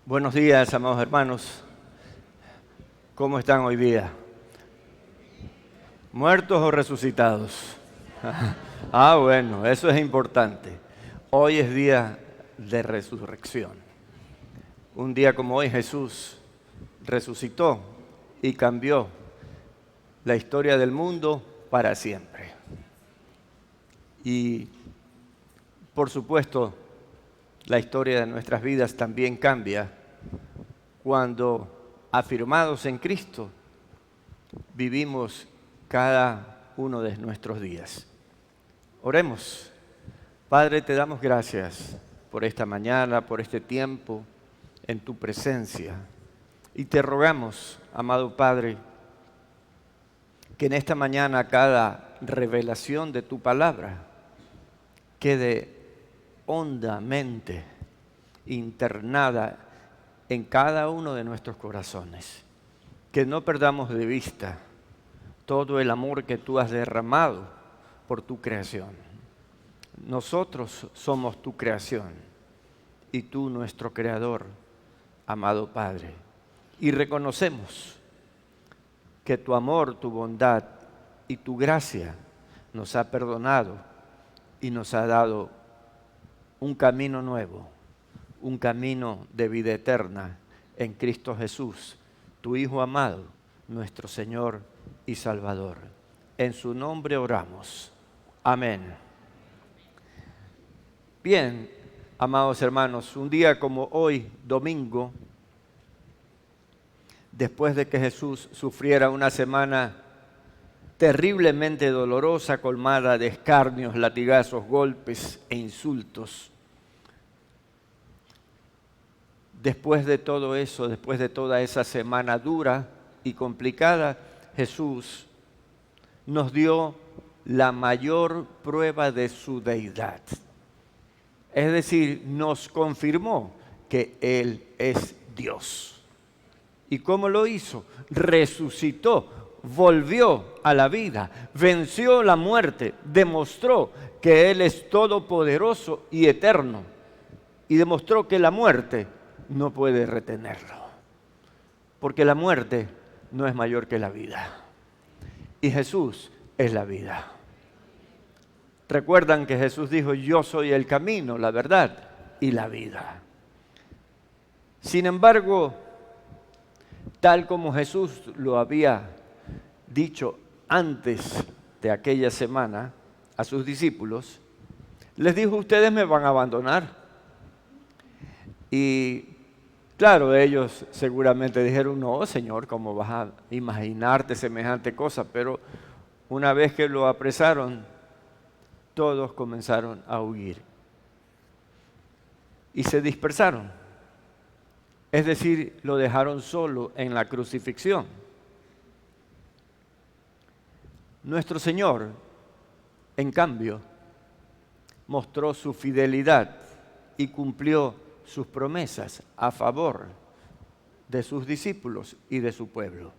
Buenos días, amados hermanos. ¿Cómo están hoy día? ¿Muertos o resucitados? Bueno, eso es importante. Hoy es día de resurrección. Un día como hoy Jesús resucitó y cambió la historia del mundo para siempre. Y, por supuesto, la historia de nuestras vidas también cambia cuando, afirmados en Cristo, vivimos cada uno de nuestros días. Oremos. Padre, te damos gracias por esta mañana, por este tiempo en tu presencia. Y te rogamos, amado Padre, que en esta mañana cada revelación de tu palabra quede hondamente internada en cada uno de nuestros corazones. Que no perdamos de vista todo el amor que tú has derramado por tu creación. Nosotros somos tu creación y tú nuestro creador, amado Padre. Y reconocemos que tu amor, tu bondad y tu gracia nos ha perdonado y nos ha dado un camino nuevo, un camino de vida eterna en Cristo Jesús, tu Hijo amado, nuestro Señor y Salvador. En su nombre oramos. Amén. Bien, amados hermanos, un día como hoy, domingo, después de que Jesús sufriera una semana terriblemente dolorosa, colmada de escarnios, latigazos, golpes e insultos, después de todo eso, después de toda esa semana dura y complicada, Jesús nos dio la mayor prueba de su deidad. Es decir, nos confirmó que Él es Dios. ¿Y cómo lo hizo? Resucitó, volvió a la vida, venció la muerte, demostró que Él es todopoderoso y eterno. Y demostró que la muerte no puede retenerlo, porque la muerte no es mayor que la vida, y Jesús es la vida. Recuerdan que Jesús dijo: yo soy el camino, la verdad y la vida. Sin embargo, tal como Jesús lo había dicho antes de aquella semana a sus discípulos, les dijo: ustedes me van a abandonar. Y claro, ellos seguramente dijeron: no, Señor, ¿cómo vas a imaginarte semejante cosa? Pero una vez que lo apresaron, todos comenzaron a huir y se dispersaron. Es decir, lo dejaron solo en la crucifixión. Nuestro Señor, en cambio, mostró su fidelidad y cumplió sus promesas a favor de sus discípulos y de su pueblo.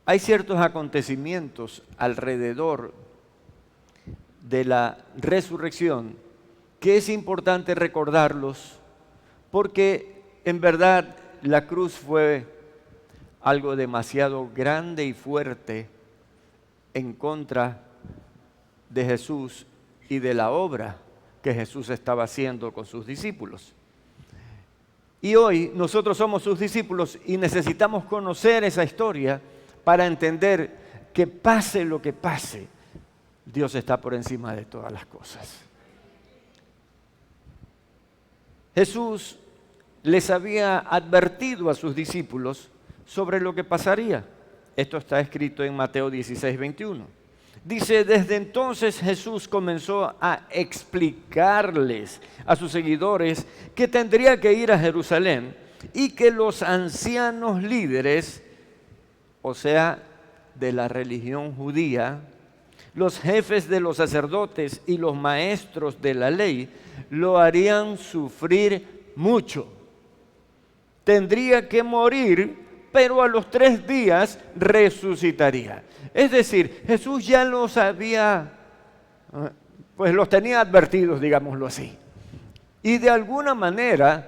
Hay ciertos acontecimientos alrededor de la resurrección que es importante recordarlos, porque en verdad la cruz fue algo demasiado grande y fuerte en contra de Jesús y de la obra que Jesús estaba haciendo con sus discípulos. Y hoy nosotros somos sus discípulos y necesitamos conocer esa historia para entender que pase lo que pase, Dios está por encima de todas las cosas. Jesús les había advertido a sus discípulos sobre lo que pasaría. Esto está escrito en Mateo 16:21. Dice: desde entonces Jesús comenzó a explicarles a sus seguidores que tendría que ir a Jerusalén y que los ancianos líderes, o sea, de la religión judía, los jefes de los sacerdotes y los maestros de la ley, lo harían sufrir mucho. Tendría que morir, pero a los 3 días resucitaría. Es decir, Jesús ya los había, pues los tenía advertidos, digámoslo así. Y de alguna manera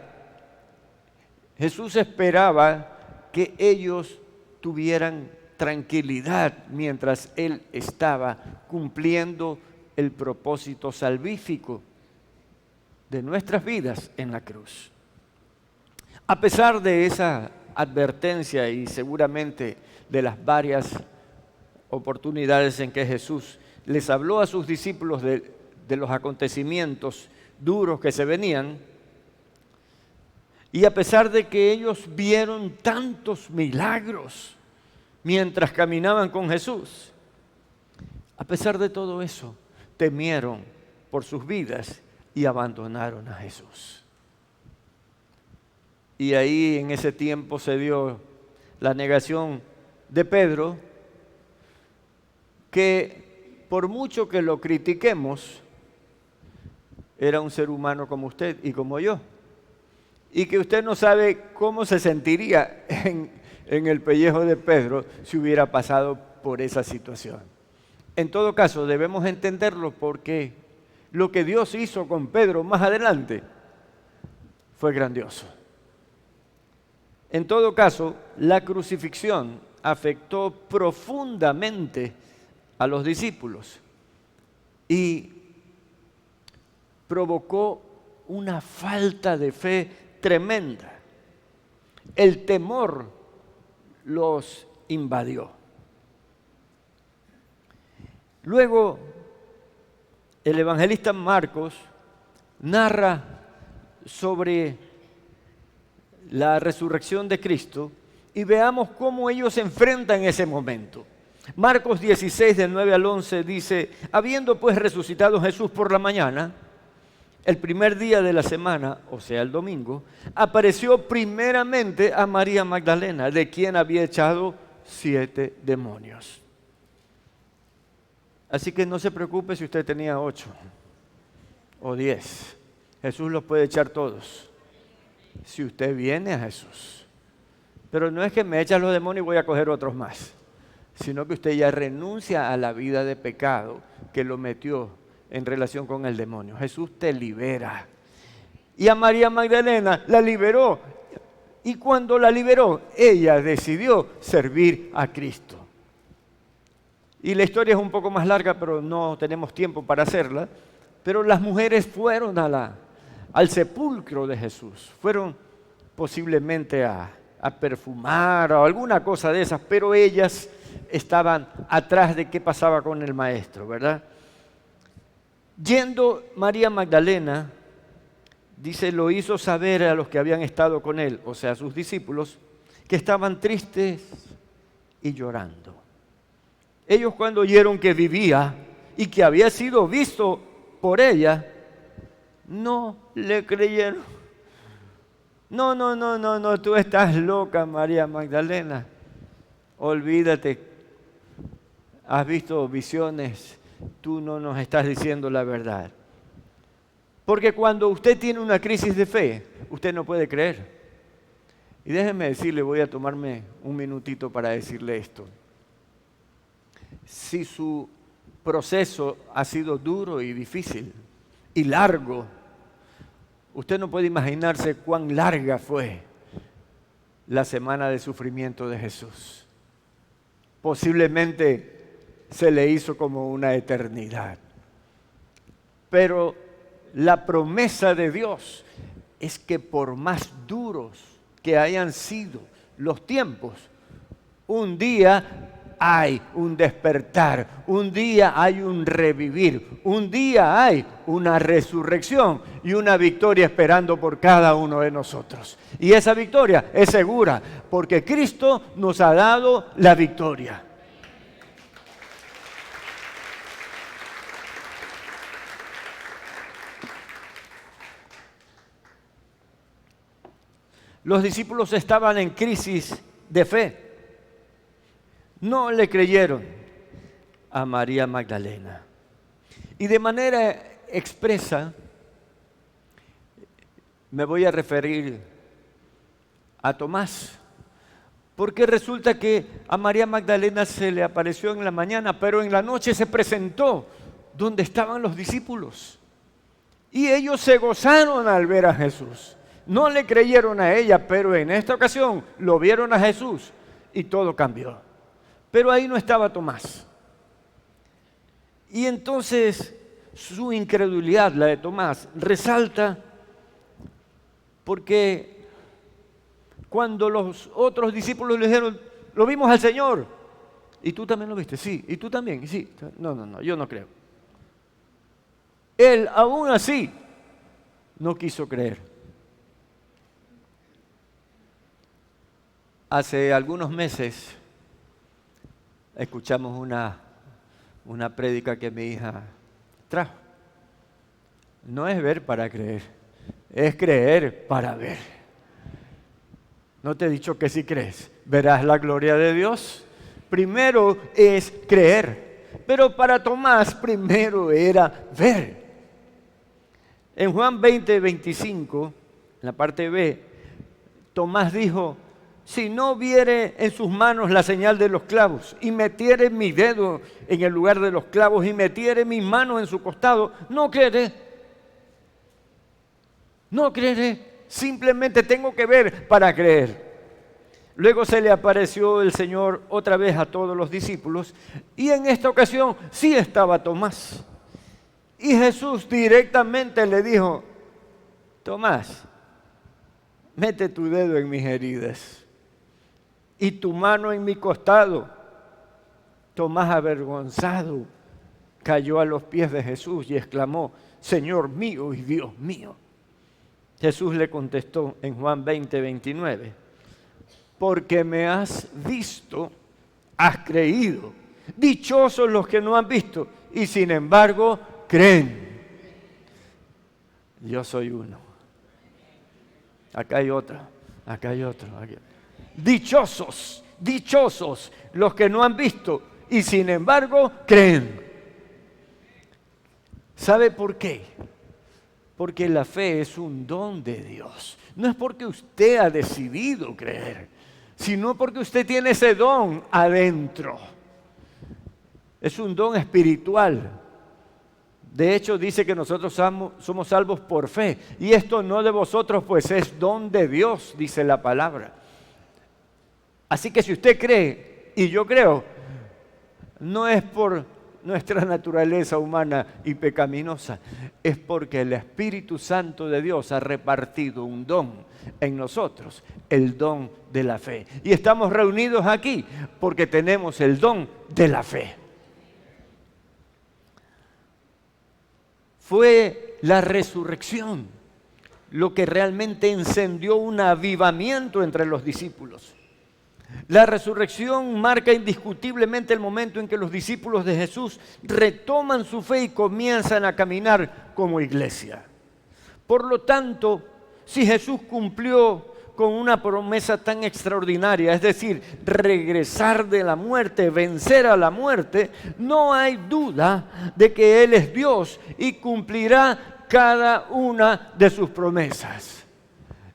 Jesús esperaba que ellos tuvieran tranquilidad mientras Él estaba cumpliendo el propósito salvífico de nuestras vidas en la cruz. A pesar de esa advertencia y seguramente de las varias oportunidades en que Jesús les habló a sus discípulos de los acontecimientos duros que se venían, y a pesar de que ellos vieron tantos milagros mientras caminaban con Jesús, a pesar de todo eso, temieron por sus vidas y abandonaron a Jesús. Y ahí en ese tiempo se dio la negación de Pedro, que por mucho que lo critiquemos, era un ser humano como usted y como yo. Y que usted no sabe cómo se sentiría en el pellejo de Pedro si hubiera pasado por esa situación. En todo caso, debemos entenderlo porque lo que Dios hizo con Pedro más adelante fue grandioso. En todo caso, la crucifixión afectó profundamente a los discípulos y provocó una falta de fe tremenda. El temor los invadió. Luego, el evangelista Marcos narra sobre la resurrección de Cristo y veamos cómo ellos se enfrentan ese momento. Marcos 16, del 9 al 11 dice: habiendo pues resucitado Jesús por la mañana, el primer día de la semana, o sea el domingo, apareció primeramente a María Magdalena, de quien había echado 7 demonios. Así que no se preocupe si usted tenía 8 o 10. Jesús los puede echar todos, si usted viene a Jesús. Pero no es que me echan los demonios y voy a coger otros más, sino que usted ya renuncia a la vida de pecado que lo metió en relación con el demonio. Jesús te libera. Y a María Magdalena la liberó. Y cuando la liberó, ella decidió servir a Cristo. Y la historia es un poco más larga, pero no tenemos tiempo para hacerla. Pero las mujeres fueron al sepulcro de Jesús. Fueron posiblemente a perfumar o alguna cosa de esas, pero ellas estaban atrás de qué pasaba con el maestro, ¿verdad? Yendo María Magdalena, dice, lo hizo saber a los que habían estado con él, o sea, a sus discípulos, que estaban tristes y llorando. Ellos, cuando oyeron que vivía y que había sido visto por ella, no le creyeron. No, tú estás loca, María Magdalena. Olvídate, has visto visiones, tú no nos estás diciendo la verdad. Porque cuando usted tiene una crisis de fe, usted no puede creer. Y déjenme decirle, voy a tomarme un minutito para decirle esto. Si su proceso ha sido duro y difícil y largo, usted no puede imaginarse cuán larga fue la semana de sufrimiento de Jesús. Posiblemente se le hizo como una eternidad. Pero la promesa de Dios es que por más duros que hayan sido los tiempos, un día hay un despertar, un día hay un revivir, un día hay una resurrección y una victoria esperando por cada uno de nosotros. Y esa victoria es segura porque Cristo nos ha dado la victoria. Los discípulos estaban en crisis de fe. No le creyeron a María Magdalena. Y de manera expresa me voy a referir a Tomás, porque resulta que a María Magdalena se le apareció en la mañana, pero en la noche se presentó donde estaban los discípulos. Y ellos se gozaron al ver a Jesús. No le creyeron a ella, pero en esta ocasión lo vieron a Jesús y todo cambió. Pero ahí no estaba Tomás. Y entonces su incredulidad, la de Tomás, resalta porque cuando los otros discípulos le dijeron, lo vimos al Señor. ¿Y tú también lo viste? Sí. ¿Y tú también? Sí. No, yo no creo. Él aún así no quiso creer. Hace algunos meses escuchamos una prédica que mi hija trajo. No es ver para creer, es creer para ver. ¿No te he dicho que si crees, verás la gloria de Dios? Primero es creer, pero para Tomás primero era ver. En Juan 20:25, en la parte B, Tomás dijo, si no viere en sus manos la señal de los clavos y metiere mi dedo en el lugar de los clavos y metiere mi mano en su costado, no creeré. No creeré. Simplemente tengo que ver para creer. Luego se le apareció el Señor otra vez a todos los discípulos y en esta ocasión sí estaba Tomás. Y Jesús directamente le dijo, Tomás, mete tu dedo en mis heridas y tu mano en mi costado. Tomás, avergonzado, cayó a los pies de Jesús y exclamó, Señor mío y Dios mío. Jesús le contestó en Juan 20:29, porque me has visto, has creído. Dichosos los que no han visto y sin embargo creen. Yo soy uno. Acá hay otro. Dichosos los que no han visto y sin embargo creen. ¿Sabe por qué? Porque la fe es un don de Dios. No es porque usted ha decidido creer, sino porque usted tiene ese don adentro. Es un don espiritual. De hecho, dice que nosotros somos salvos por fe. Y esto no de vosotros, pues es don de Dios, dice la palabra. Así que si usted cree, y yo creo, no es por nuestra naturaleza humana y pecaminosa, es porque el Espíritu Santo de Dios ha repartido un don en nosotros, el don de la fe. Y estamos reunidos aquí porque tenemos el don de la fe. Fue la resurrección lo que realmente encendió un avivamiento entre los discípulos. La resurrección marca indiscutiblemente el momento en que los discípulos de Jesús retoman su fe y comienzan a caminar como iglesia. Por lo tanto, si Jesús cumplió con una promesa tan extraordinaria, es decir, regresar de la muerte, vencer a la muerte, no hay duda de que Él es Dios y cumplirá cada una de sus promesas.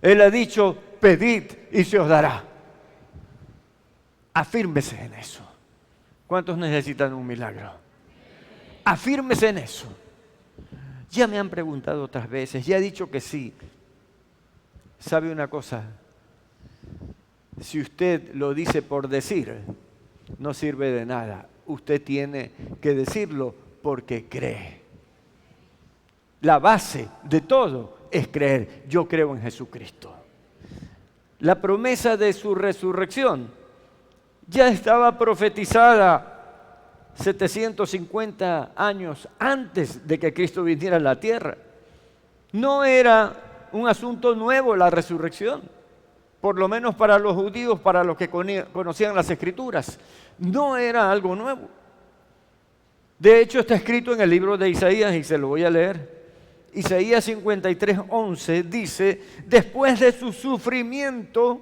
Él ha dicho, pedid y se os dará. Afírmese en eso. ¿Cuántos necesitan un milagro? Afírmese en eso. Ya me han preguntado otras veces, ya he dicho que sí. ¿Sabe una cosa? Si usted lo dice por decir, no sirve de nada. Usted tiene que decirlo porque cree. La base de todo es creer. Yo creo en Jesucristo. La promesa de su resurrección ya estaba profetizada 750 años antes de que Cristo viniera a la tierra. No era un asunto nuevo la resurrección, por lo menos para los judíos, para los que conocían las Escrituras. No era algo nuevo. De hecho, está escrito en el libro de Isaías y se lo voy a leer. Isaías 53:11 dice, después de su sufrimiento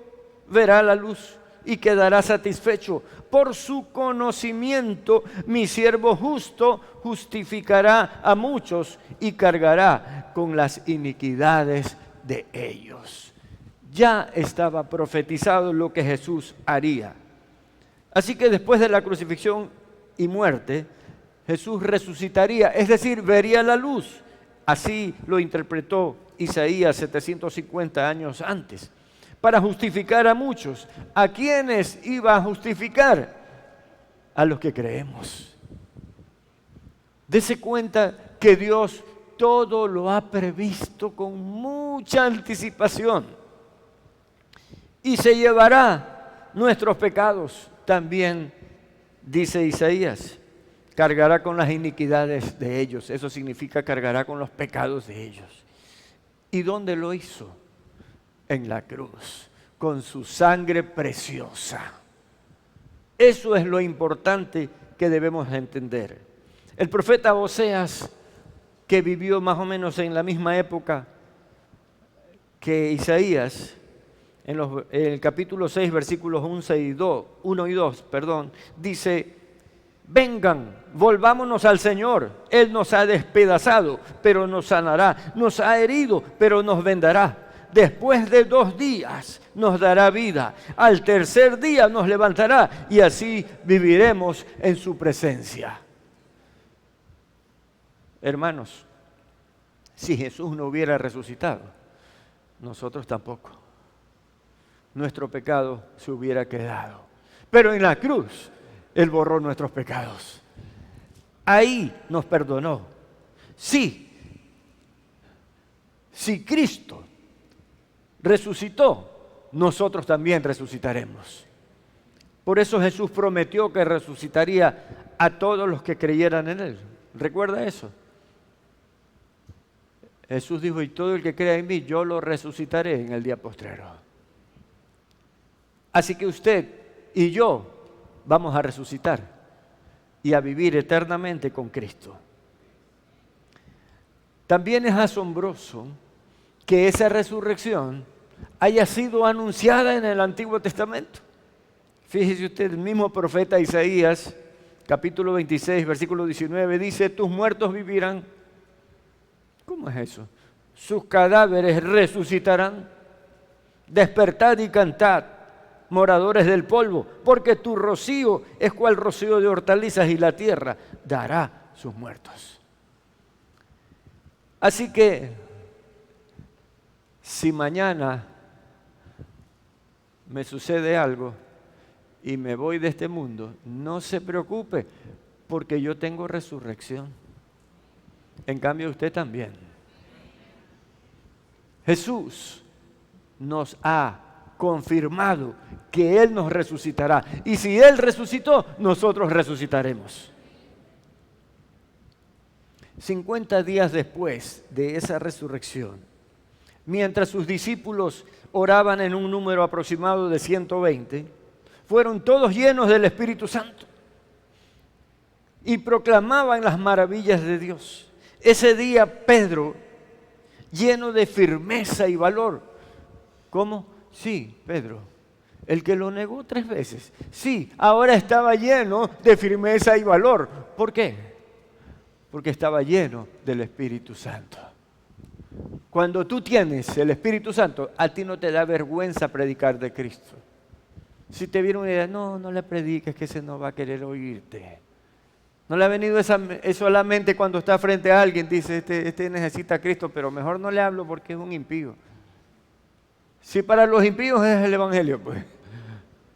verá la luz y quedará satisfecho. Por su conocimiento, mi siervo justo justificará a muchos y cargará con las iniquidades de ellos. Ya estaba profetizado lo que Jesús haría. Así que después de la crucifixión y muerte, Jesús resucitaría, es decir, vería la luz Así lo interpretó Isaías 750 años antes, para justificar a muchos. ¿A quiénes iba a justificar? A los que creemos. Dese cuenta que Dios todo lo ha previsto con mucha anticipación y se llevará nuestros pecados también, dice Isaías. Cargará con las iniquidades de ellos. Eso significa cargará con los pecados de ellos. ¿Y dónde lo hizo? En la cruz, con su sangre preciosa. Eso es lo importante que debemos entender. El profeta Oseas, que vivió más o menos en la misma época que Isaías, en el capítulo 6, versículos 1 y 2, dice: vengan, volvámonos al Señor. Él nos ha despedazado, pero nos sanará. Nos ha herido, pero nos vendará. Después de 2 días nos dará vida. Al tercer día nos levantará y así viviremos en su presencia. Hermanos, si Jesús no hubiera resucitado, nosotros tampoco. Nuestro pecado se hubiera quedado. Pero en la cruz, Él borró nuestros pecados. Ahí nos perdonó. Sí, si Cristo resucitó, nosotros también resucitaremos. Por eso Jesús prometió que resucitaría a todos los que creyeran en Él. ¿Recuerda eso? Jesús dijo: y todo el que crea en mí, yo lo resucitaré en el día postrero. Así que usted y yo vamos a resucitar y a vivir eternamente con Cristo. También es asombroso que esa resurrección haya sido anunciada en el Antiguo Testamento. Fíjese usted, el mismo profeta Isaías, capítulo 26, versículo 19, dice: tus muertos vivirán. ¿Cómo es eso? Sus cadáveres resucitarán. Despertad y cantad, moradores del polvo, porque tu rocío es cual rocío de hortalizas y la tierra dará sus muertos. Así que, si mañana me sucede algo y me voy de este mundo, no se preocupe, porque yo tengo resurrección. En cambio, usted también. Jesús nos ha confirmado que Él nos resucitará. Y si Él resucitó, nosotros resucitaremos. 50 días después de esa resurrección, mientras sus discípulos oraban en un número aproximado de 120, fueron todos llenos del Espíritu Santo y proclamaban las maravillas de Dios. Ese día Pedro, lleno de firmeza y valor, ¿cómo? Sí, Pedro, el que lo negó 3 veces. Sí, ahora estaba lleno de firmeza y valor. ¿Por qué? Porque estaba lleno del Espíritu Santo. Cuando tú tienes el Espíritu Santo, a ti no te da vergüenza predicar de Cristo. Si te viene una idea, no le prediques, que ese no va a querer oírte. ¿No le ha venido eso a la mente cuando está frente a alguien? Dice, este necesita a Cristo, pero mejor no le hablo porque es un impío. Si para los impíos es el Evangelio, pues.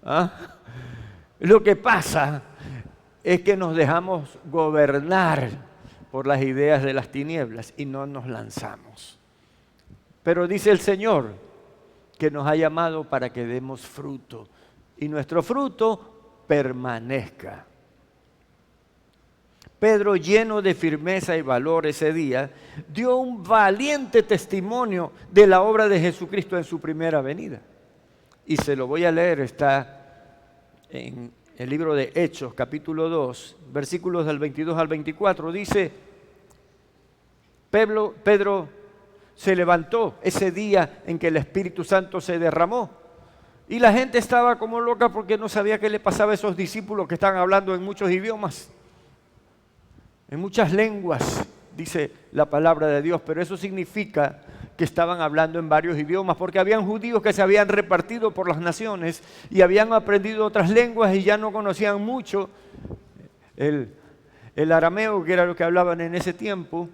¿Ah? Lo que pasa es que nos dejamos gobernar por las ideas de las tinieblas y no nos lanzamos. Pero dice el Señor que nos ha llamado para que demos fruto y nuestro fruto permanezca. Pedro, lleno de firmeza y valor ese día, dio un valiente testimonio de la obra de Jesucristo en su primera venida. Y se lo voy a leer, está en el libro de Hechos, capítulo 2, versículos del 22 al 24. Dice, Pedro se levantó ese día en que el Espíritu Santo se derramó. Y la gente estaba como loca porque no sabía qué le pasaba a esos discípulos que estaban hablando en muchos idiomas. En muchas lenguas, dice la palabra de Dios, pero eso significa que estaban hablando en varios idiomas, porque habían judíos que se habían repartido por las naciones y habían aprendido otras lenguas y ya no conocían mucho el arameo, que era lo que hablaban en ese tiempo,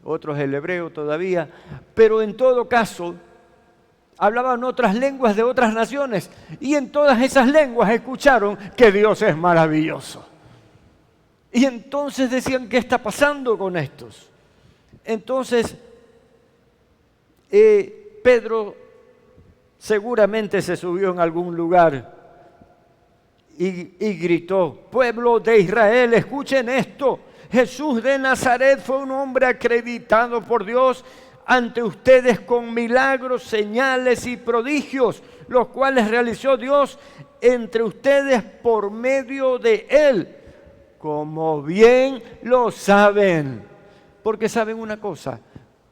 otros el hebreo todavía, pero en todo caso hablaban otras lenguas de otras naciones y en todas esas lenguas escucharon que Dios es maravilloso. Y entonces decían, ¿qué está pasando con estos? Entonces, Pedro seguramente se subió en algún lugar y gritó, pueblo de Israel, escuchen esto. Jesús de Nazaret fue un hombre acreditado por Dios ante ustedes con milagros, señales y prodigios, los cuales realizó Dios entre ustedes por medio de Él, como bien lo saben. Porque saben una cosa,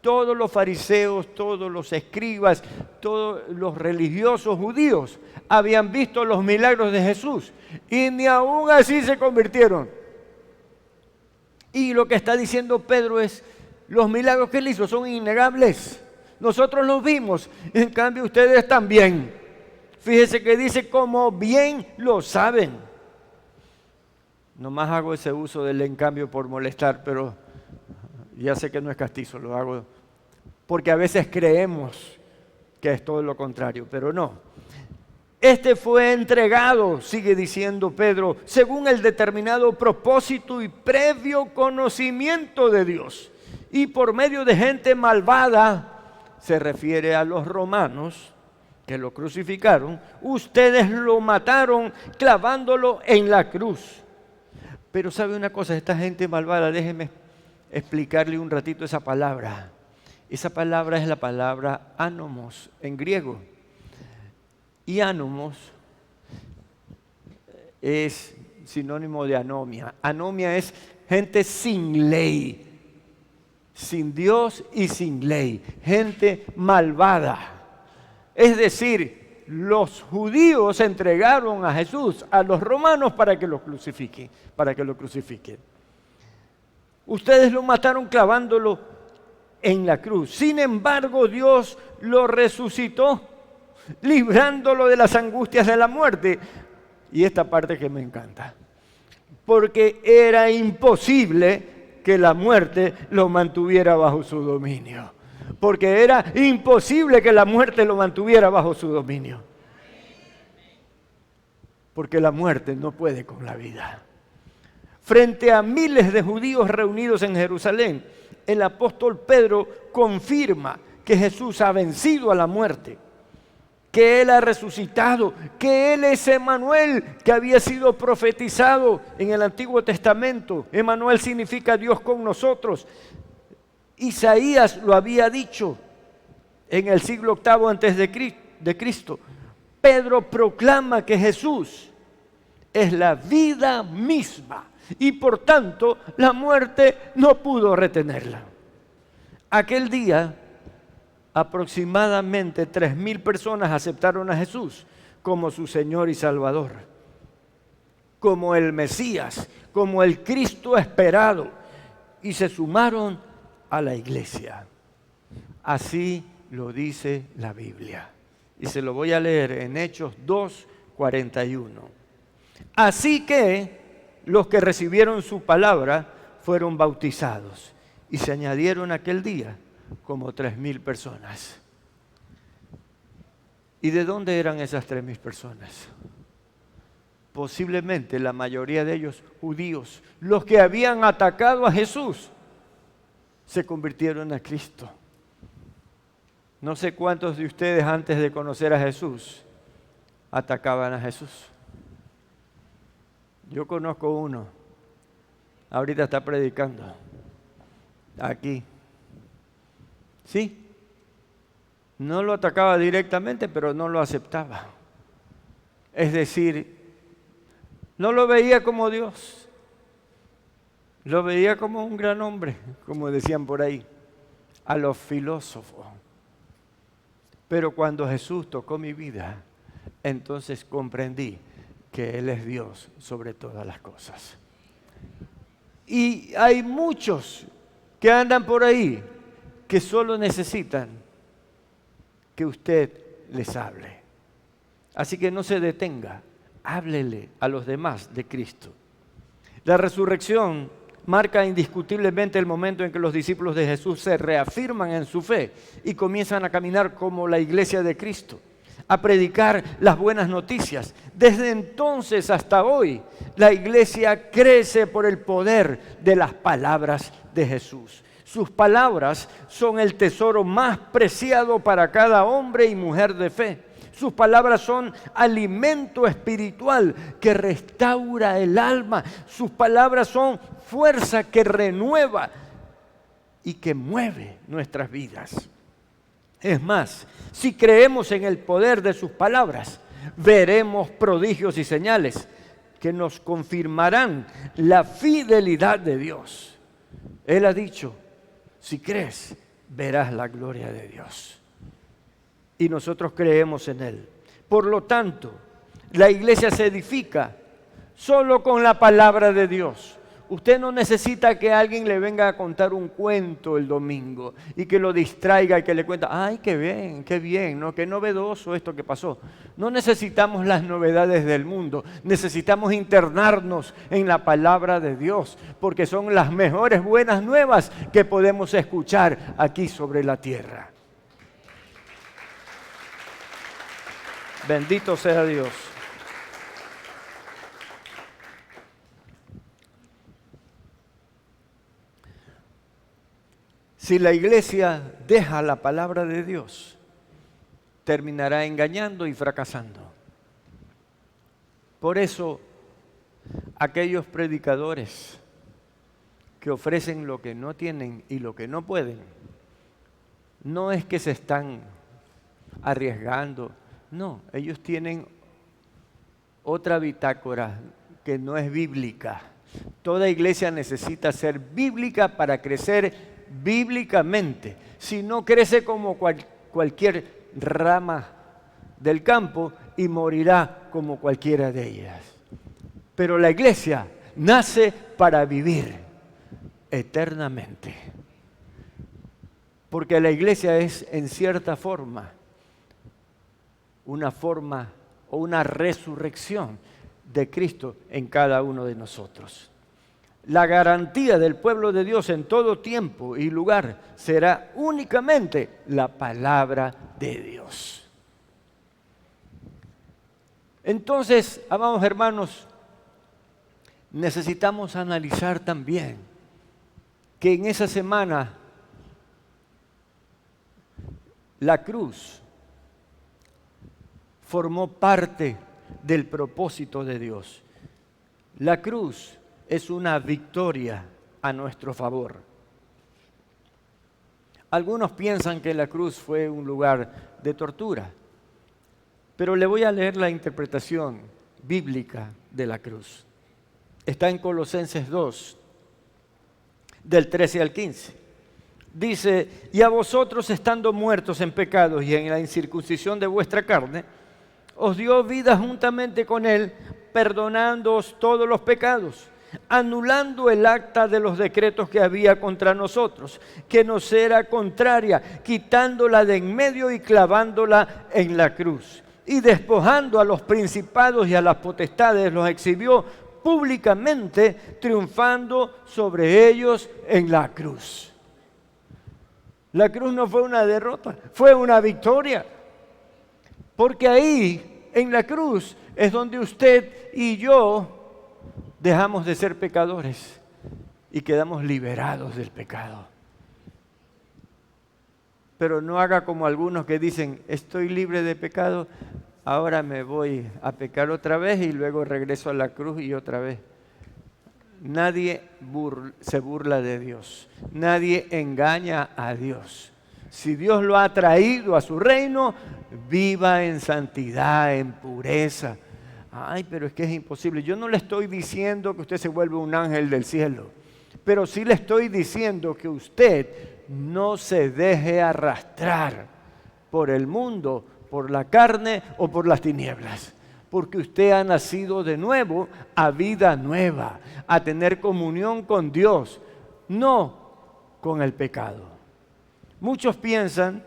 todos los fariseos, todos los escribas, todos los religiosos judíos habían visto los milagros de Jesús y ni aún así se convirtieron. Y lo que está diciendo Pedro es, los milagros que él hizo son innegables. Nosotros los vimos, en cambio ustedes también. Fíjese que dice, como bien lo saben. Nomás hago ese uso del en cambio por molestar, pero ya sé que no es castizo, lo hago porque a veces creemos que es todo lo contrario, pero no. Este fue entregado, sigue diciendo Pedro, según el determinado propósito y previo conocimiento de Dios. Y por medio de gente malvada, se refiere a los romanos que lo crucificaron, ustedes lo mataron clavándolo en la cruz. Pero sabe una cosa, esta gente malvada, déjeme explicarle un ratito esa palabra. Esa palabra es la palabra anomos en griego. Y anomos es sinónimo de anomia. Anomia es gente sin ley, sin Dios y sin ley, gente malvada. Es decir, los judíos entregaron a Jesús a los romanos para que lo crucifiquen, Ustedes lo mataron clavándolo en la cruz. Sin embargo, Dios lo resucitó, librándolo de las angustias de la muerte. Y esta parte que me encanta. Porque era imposible que la muerte lo mantuviera bajo su dominio. Porque era imposible que la muerte lo mantuviera bajo su dominio. Porque la muerte no puede con la vida. Frente a miles de judíos reunidos en Jerusalén, el apóstol Pedro confirma que Jesús ha vencido a la muerte, que Él ha resucitado, que Él es Emmanuel, que había sido profetizado en el Antiguo Testamento. Emmanuel significa Dios con nosotros. Isaías lo había dicho en el siglo VIII antes de Cristo. Pedro proclama que Jesús es la vida misma y por tanto la muerte no pudo retenerla. Aquel día aproximadamente 3,000 personas aceptaron a Jesús como su Señor y Salvador, como el Mesías, como el Cristo esperado, y se sumaron a la iglesia. Así lo dice la Biblia. Y se lo voy a leer en Hechos 2:41. Así que los que recibieron su palabra fueron bautizados y se añadieron aquel día como 3,000 personas. ¿Y de dónde eran esas 3,000 personas? Posiblemente la mayoría de ellos judíos, los que habían atacado a Jesús, se convirtieron a Cristo. No sé cuántos de ustedes antes de conocer a Jesús atacaban a Jesús. Yo conozco uno, ahorita está predicando, aquí. Sí, no lo atacaba directamente, pero no lo aceptaba. Es decir, no lo veía como Dios, lo veía como un gran hombre, como decían por ahí, a los filósofos. Pero cuando Jesús tocó mi vida, entonces comprendí que Él es Dios sobre todas las cosas. Y hay muchos que andan por ahí que solo necesitan que usted les hable. Así que no se detenga, háblele a los demás de Cristo. La resurrección marca indiscutiblemente el momento en que los discípulos de Jesús se reafirman en su fe y comienzan a caminar como la iglesia de Cristo, a predicar las buenas noticias. Desde entonces hasta hoy, la iglesia crece por el poder de las palabras de Jesús. Sus palabras son el tesoro más preciado para cada hombre y mujer de fe. Sus palabras son alimento espiritual que restaura el alma. Sus palabras son fuerza que renueva y que mueve nuestras vidas. Es más, si creemos en el poder de sus palabras, veremos prodigios y señales que nos confirmarán la fidelidad de Dios. Él ha dicho, si crees, verás la gloria de Dios. Y nosotros creemos en Él. Por lo tanto, la iglesia se edifica solo con la palabra de Dios. Usted no necesita que alguien le venga a contar un cuento el domingo y que lo distraiga y que le cuente, ay, qué bien, ¿no? Qué novedoso esto que pasó. No necesitamos las novedades del mundo, necesitamos internarnos en la palabra de Dios, porque son las mejores buenas nuevas que podemos escuchar aquí sobre la tierra. Bendito sea Dios. Si la iglesia deja la palabra de Dios, terminará engañando y fracasando. Por eso, aquellos predicadores que ofrecen lo que no tienen y lo que no pueden, no es que se están arriesgando, no, ellos tienen otra bitácora que no es bíblica. Toda iglesia necesita ser bíblica para crecer bíblicamente. Si no, crece como cualquier rama del campo y morirá como cualquiera de ellas. Pero la iglesia nace para vivir eternamente. Porque la iglesia es, en cierta forma, una forma o una resurrección de Cristo en cada uno de nosotros. La garantía del pueblo de Dios en todo tiempo y lugar será únicamente la palabra de Dios. Entonces, amados hermanos, necesitamos analizar también que en esa semana la cruz formó parte del propósito de Dios. La cruz es una victoria a nuestro favor. Algunos piensan que la cruz fue un lugar de tortura, pero le voy a leer la interpretación bíblica de la cruz. Está en Colosenses 2, del 13 al 15. Dice, y a vosotros estando muertos en pecados y en la incircuncisión de vuestra carne, os dio vida juntamente con Él, perdonándoos todos los pecados, anulando el acta de los decretos que había contra nosotros, que nos era contraria, quitándola de en medio y clavándola en la cruz. Y despojando a los principados y a las potestades, los exhibió públicamente, triunfando sobre ellos en la cruz. La cruz no fue una derrota, fue una victoria. Porque ahí, en la cruz, es donde usted y yo dejamos de ser pecadores y quedamos liberados del pecado. Pero no haga como algunos que dicen, estoy libre de pecado, ahora me voy a pecar otra vez y luego regreso a la cruz y otra vez. Nadie se burla de Dios, nadie engaña a Dios. Si Dios lo ha traído a su reino, viva en santidad, en pureza. Ay, pero es que es imposible. Yo no le estoy diciendo que usted se vuelva un ángel del cielo, pero sí le estoy diciendo que usted no se deje arrastrar por el mundo, por la carne o por las tinieblas. Porque usted ha nacido de nuevo a vida nueva, a tener comunión con Dios, no con el pecado. Muchos piensan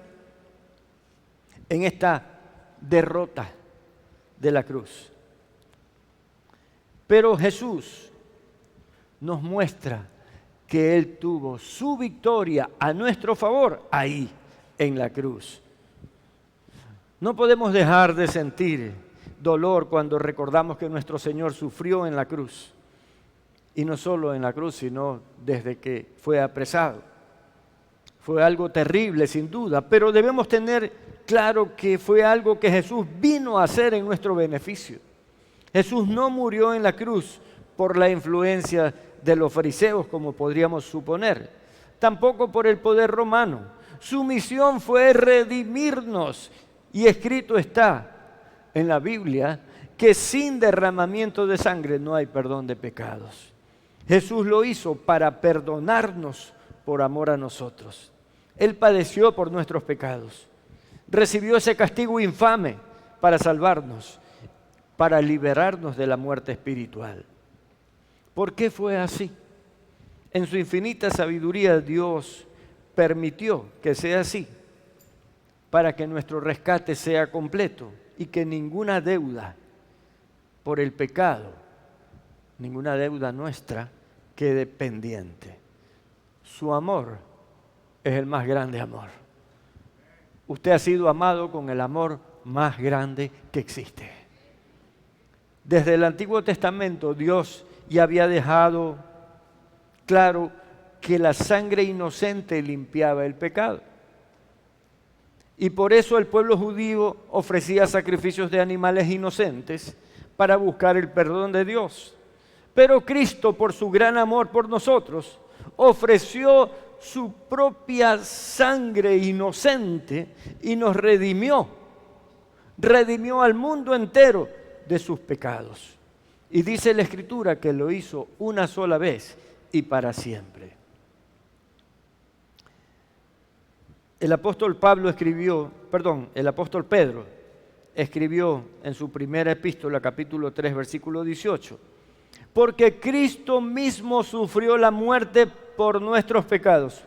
en esta derrota de la cruz. Pero Jesús nos muestra que Él tuvo su victoria a nuestro favor ahí, en la cruz. No podemos dejar de sentir dolor cuando recordamos que nuestro Señor sufrió en la cruz. Y no solo en la cruz, sino desde que fue apresado. Fue algo terrible, sin duda, pero debemos tener claro que fue algo que Jesús vino a hacer en nuestro beneficio. Jesús no murió en la cruz por la influencia de los fariseos, como podríamos suponer, tampoco por el poder romano. Su misión fue redimirnos, y escrito está en la Biblia que sin derramamiento de sangre no hay perdón de pecados. Jesús lo hizo para perdonarnos por amor a nosotros. Él padeció por nuestros pecados, recibió ese castigo infame para salvarnos, para liberarnos de la muerte espiritual. ¿Por qué fue así? En su infinita sabiduría Dios permitió que sea así, para que nuestro rescate sea completo y que ninguna deuda por el pecado, ninguna deuda nuestra, quede pendiente. Su amor es el más grande amor. Usted ha sido amado con el amor más grande que existe. Desde el Antiguo Testamento Dios ya había dejado claro que la sangre inocente limpiaba el pecado. Y por eso el pueblo judío ofrecía sacrificios de animales inocentes para buscar el perdón de Dios. Pero Cristo, por su gran amor por nosotros, ofreció su propia sangre inocente y nos redimió. Redimió al mundo entero de sus pecados. Y dice la Escritura que lo hizo una sola vez y para siempre. El apóstol Pedro escribió en su primera epístola, capítulo 3, versículo 18, porque Cristo mismo sufrió la muerte por nuestros pecados,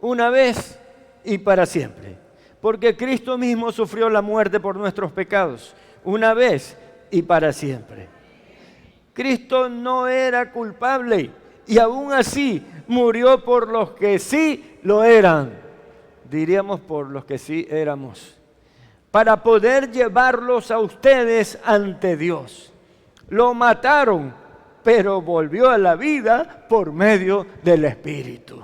una vez y para siempre. Porque Cristo mismo sufrió la muerte por nuestros pecados, una vez y para siempre. Cristo no era culpable y aún así murió por los que sí lo eran. Diríamos por los que sí éramos, para poder llevarlos a ustedes ante Dios. Lo mataron, pero volvió a la vida por medio del Espíritu.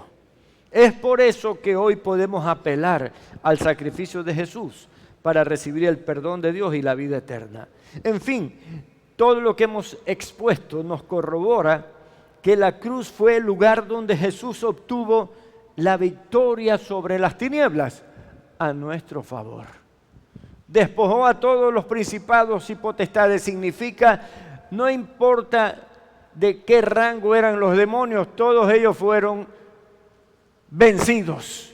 Es por eso que hoy podemos apelar al sacrificio de Jesús para recibir el perdón de Dios y la vida eterna. En fin, todo lo que hemos expuesto nos corrobora que la cruz fue el lugar donde Jesús obtuvo la victoria sobre las tinieblas a nuestro favor. Despojó a todos los principados y potestades. Significa, no importa de qué rango eran los demonios, todos ellos fueron vencidos.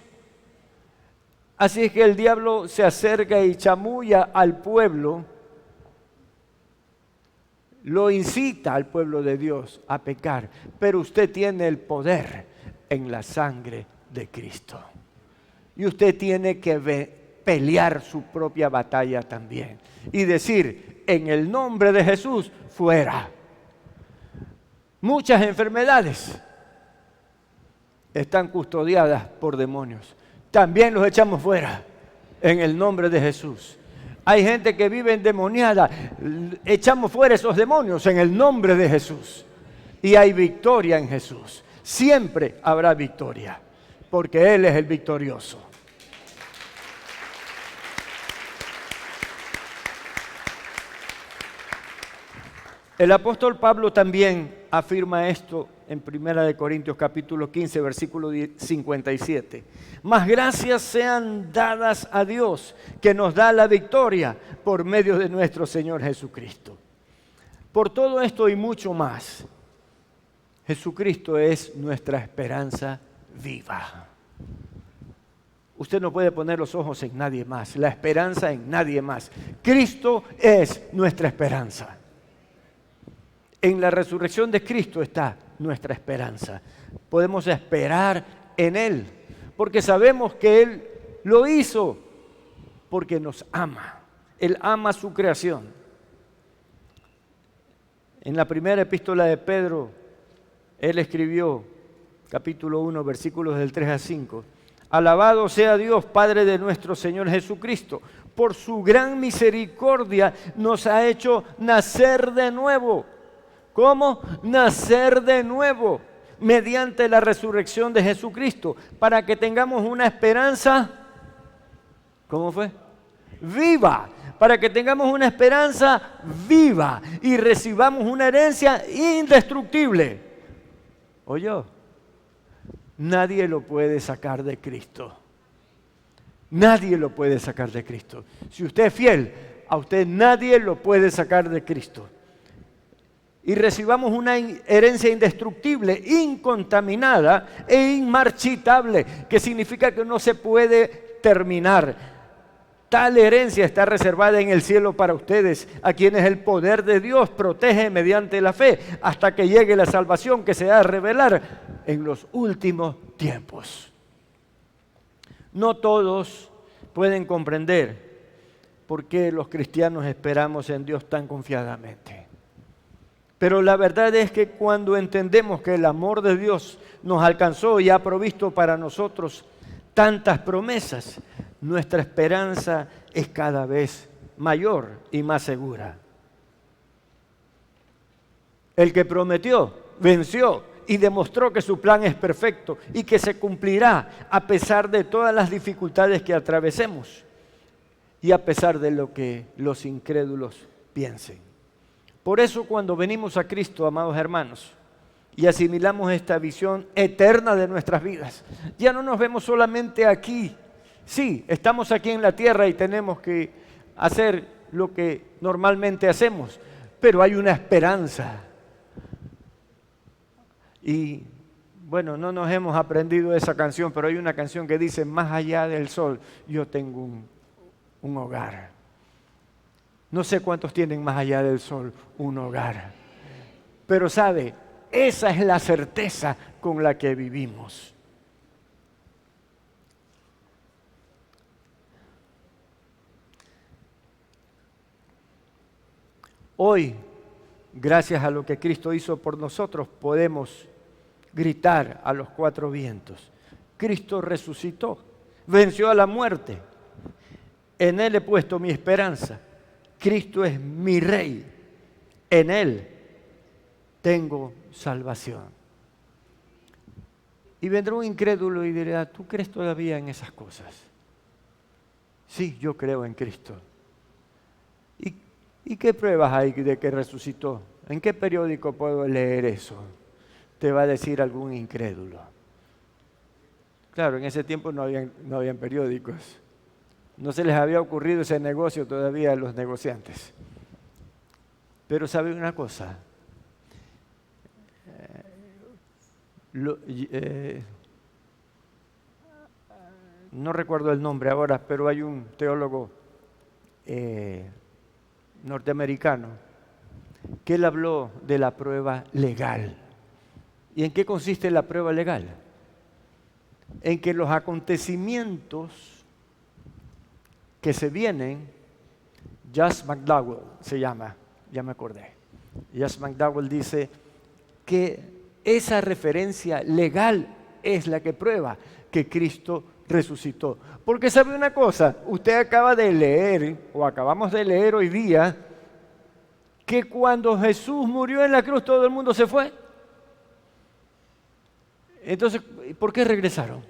Así es que el diablo se acerca y chamulla al pueblo, lo incita al pueblo de Dios a pecar, pero usted tiene el poder en la sangre de Cristo. Y usted tiene que pelear su propia batalla también. Y decir, en el nombre de Jesús, fuera. Muchas enfermedades están custodiadas por demonios. También los echamos fuera, en el nombre de Jesús. Hay gente que vive endemoniada. Echamos fuera esos demonios en el nombre de Jesús. Y hay victoria en Jesús. Siempre habrá victoria, porque Él es el victorioso. El apóstol Pablo también afirma esto en 1 Corintios capítulo 15, versículo 57. Mas gracias sean dadas a Dios, que nos da la victoria por medio de nuestro Señor Jesucristo. Por todo esto y mucho más, Jesucristo es nuestra esperanza viva. Usted no puede poner los ojos en nadie más, la esperanza en nadie más. Cristo es nuestra esperanza. En la resurrección de Cristo está nuestra esperanza. Podemos esperar en Él, porque sabemos que Él lo hizo porque nos ama. Él ama su creación. En la primera epístola de Pedro, él escribió capítulo 1, versículos del 3 a 5. Alabado sea Dios, Padre de nuestro Señor Jesucristo. Por su gran misericordia nos ha hecho nacer de nuevo. ¿Cómo? Nacer de nuevo, mediante la resurrección de Jesucristo, para que tengamos una esperanza, ¿cómo fue? Viva, para que tengamos una esperanza viva y recibamos una herencia indestructible. Oye, nadie lo puede sacar de Cristo. Nadie lo puede sacar de Cristo. Si usted es fiel, a usted nadie lo puede sacar de Cristo. Y recibamos una herencia indestructible, incontaminada e inmarchitable, que significa que no se puede terminar. Tal herencia está reservada en el cielo para ustedes, a quienes el poder de Dios protege mediante la fe, hasta que llegue la salvación que se va a revelar en los últimos tiempos. No todos pueden comprender por qué los cristianos esperamos en Dios tan confiadamente. Pero la verdad es que cuando entendemos que el amor de Dios nos alcanzó y ha provisto para nosotros tantas promesas, nuestra esperanza es cada vez mayor y más segura. El que prometió, venció y demostró que su plan es perfecto y que se cumplirá a pesar de todas las dificultades que atravesemos y a pesar de lo que los incrédulos piensen. Por eso cuando venimos a Cristo, amados hermanos, y asimilamos esta visión eterna de nuestras vidas, ya no nos vemos solamente aquí. Sí, estamos aquí en la tierra y tenemos que hacer lo que normalmente hacemos, pero hay una esperanza. Y bueno, no nos hemos aprendido esa canción, pero hay una canción que dice: más allá del sol, yo tengo un hogar. No sé cuántos tienen más allá del sol un hogar. Pero sabe, esa es la certeza con la que vivimos. Hoy, gracias a lo que Cristo hizo por nosotros, podemos gritar a los cuatro vientos: Cristo resucitó, venció a la muerte. En Él he puesto mi esperanza. Cristo es mi Rey. En Él tengo salvación. Y vendrá un incrédulo y dirá: ¿tú crees todavía en esas cosas? Sí, yo creo en Cristo. ¿Y qué pruebas hay de que resucitó? ¿En qué periódico puedo leer eso? Te va a decir algún incrédulo. Claro, en ese tiempo no habían periódicos. No se les había ocurrido ese negocio todavía a los negociantes. Pero ¿sabe una cosa? No recuerdo el nombre ahora, pero hay un teólogo norteamericano que él habló de la prueba legal. ¿Y en qué consiste la prueba legal? En que los acontecimientos que se vienen, Josh McDowell se llama, ya me acordé. Josh McDowell dice que esa referencia legal es la que prueba que Cristo resucitó. Porque sabe una cosa, usted acaba de leer, o acabamos de leer hoy día, que cuando Jesús murió en la cruz todo el mundo se fue. Entonces, ¿por qué regresaron?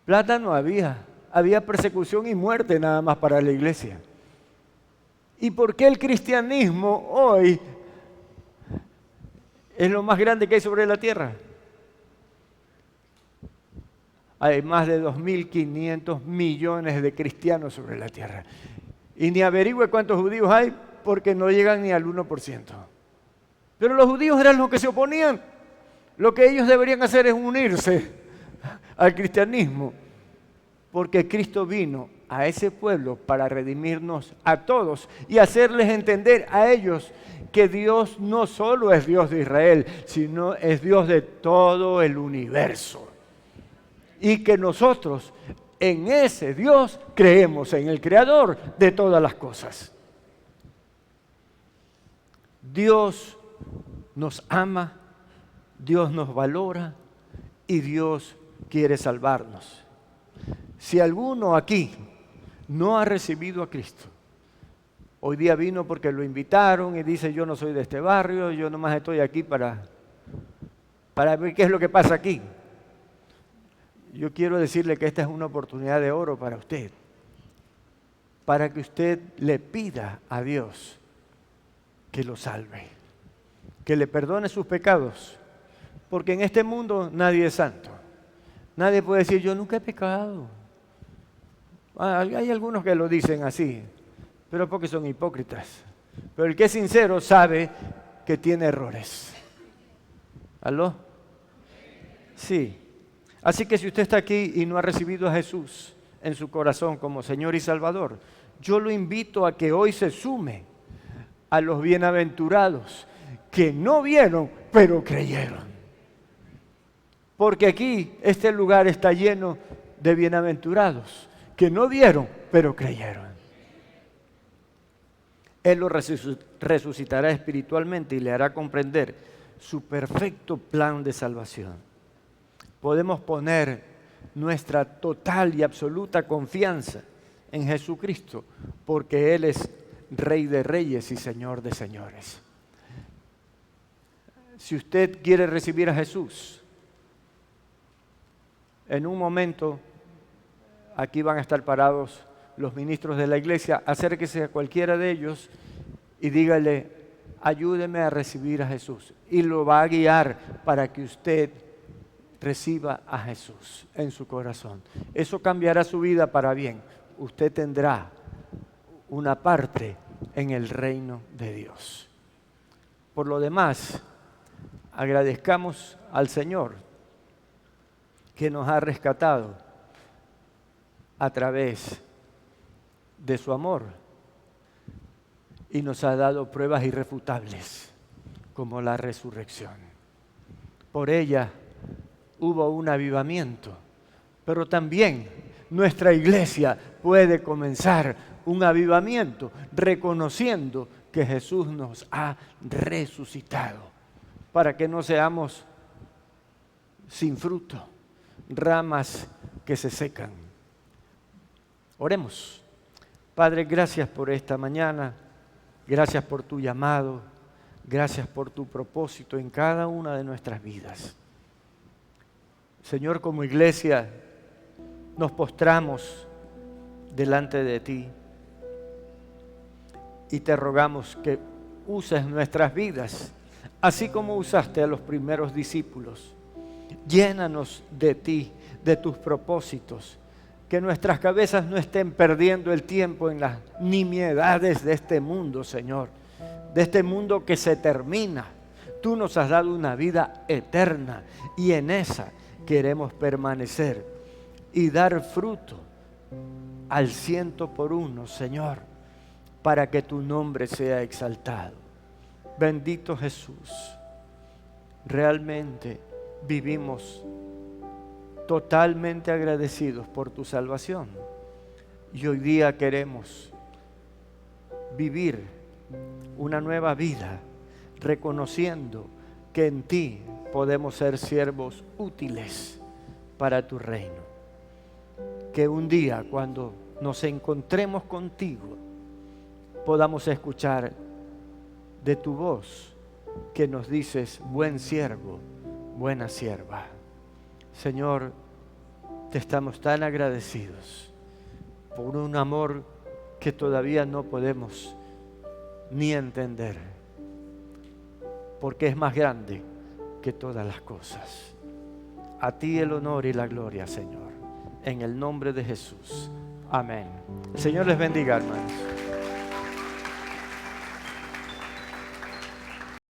Plata no había persecución y muerte nada más para la iglesia. ¿Y por qué el cristianismo hoy es lo más grande que hay sobre la tierra? Hay más de 2.500 millones de cristianos sobre la tierra. Y ni averigüe cuántos judíos hay porque no llegan ni al 1%. Pero los judíos eran los que se oponían. Lo que ellos deberían hacer es unirse al cristianismo. Porque Cristo vino a ese pueblo para redimirnos a todos y hacerles entender a ellos que Dios no solo es Dios de Israel, sino es Dios de todo el universo. Y que nosotros en ese Dios creemos, en el Creador de todas las cosas. Dios nos ama, Dios nos valora, y Dios quiere salvarnos. Si alguno aquí no ha recibido a Cristo, hoy día vino porque lo invitaron y dice: yo no soy de este barrio, yo nomás estoy aquí para ver qué es lo que pasa aquí. Yo quiero decirle que esta es una oportunidad de oro para usted, para que usted le pida a Dios que lo salve, que le perdone sus pecados, porque en este mundo nadie es santo. Nadie puede decir: yo nunca he pecado. Hay algunos que lo dicen así, pero porque son hipócritas. Pero el que es sincero sabe que tiene errores. ¿Aló? Sí. Así que si usted está aquí y no ha recibido a Jesús en su corazón como Señor y Salvador, yo lo invito a que hoy se sume a los bienaventurados que no vieron, pero creyeron. Porque aquí este lugar está lleno de bienaventurados que no vieron, pero creyeron. Él lo resucitará espiritualmente y le hará comprender su perfecto plan de salvación. Podemos poner nuestra total y absoluta confianza en Jesucristo, porque Él es Rey de Reyes y Señor de Señores. Si usted quiere recibir a Jesús, en un momento, aquí van a estar parados los ministros de la iglesia, acérquese a cualquiera de ellos y dígale: ayúdeme a recibir a Jesús. Y lo va a guiar para que usted reciba a Jesús en su corazón. Eso cambiará su vida para bien. Usted tendrá una parte en el reino de Dios. Por lo demás, agradezcamos al Señor que nos ha rescatado a través de su amor y nos ha dado pruebas irrefutables como la resurrección. Por ella hubo un avivamiento, pero también nuestra iglesia puede comenzar un avivamiento reconociendo que Jesús nos ha resucitado, para que no seamos sin fruto, ramas que se secan. Oremos. Padre, gracias por esta mañana, gracias por tu llamado, gracias por tu propósito en cada una de nuestras vidas. Señor, como iglesia nos postramos delante de ti y te rogamos que uses nuestras vidas, así como usaste a los primeros discípulos. Llénanos de ti, de tus propósitos, que nuestras cabezas no estén perdiendo el tiempo en las nimiedades de este mundo, Señor, de este mundo que se termina. Tú nos has dado una vida eterna y en esa queremos permanecer y dar fruto al 100%, Señor, para que tu nombre sea exaltado. Bendito Jesús, realmente vivimos totalmente agradecidos por tu salvación y hoy día queremos vivir una nueva vida reconociendo que en ti podemos ser siervos útiles para tu reino. Que un día cuando nos encontremos contigo podamos escuchar de tu voz que nos dices: buen siervo, buena sierva. Señor, te estamos tan agradecidos por un amor que todavía no podemos ni entender, porque es más grande que todas las cosas. A ti el honor y la gloria, Señor, en el nombre de Jesús. Amén. El Señor les bendiga, hermanos.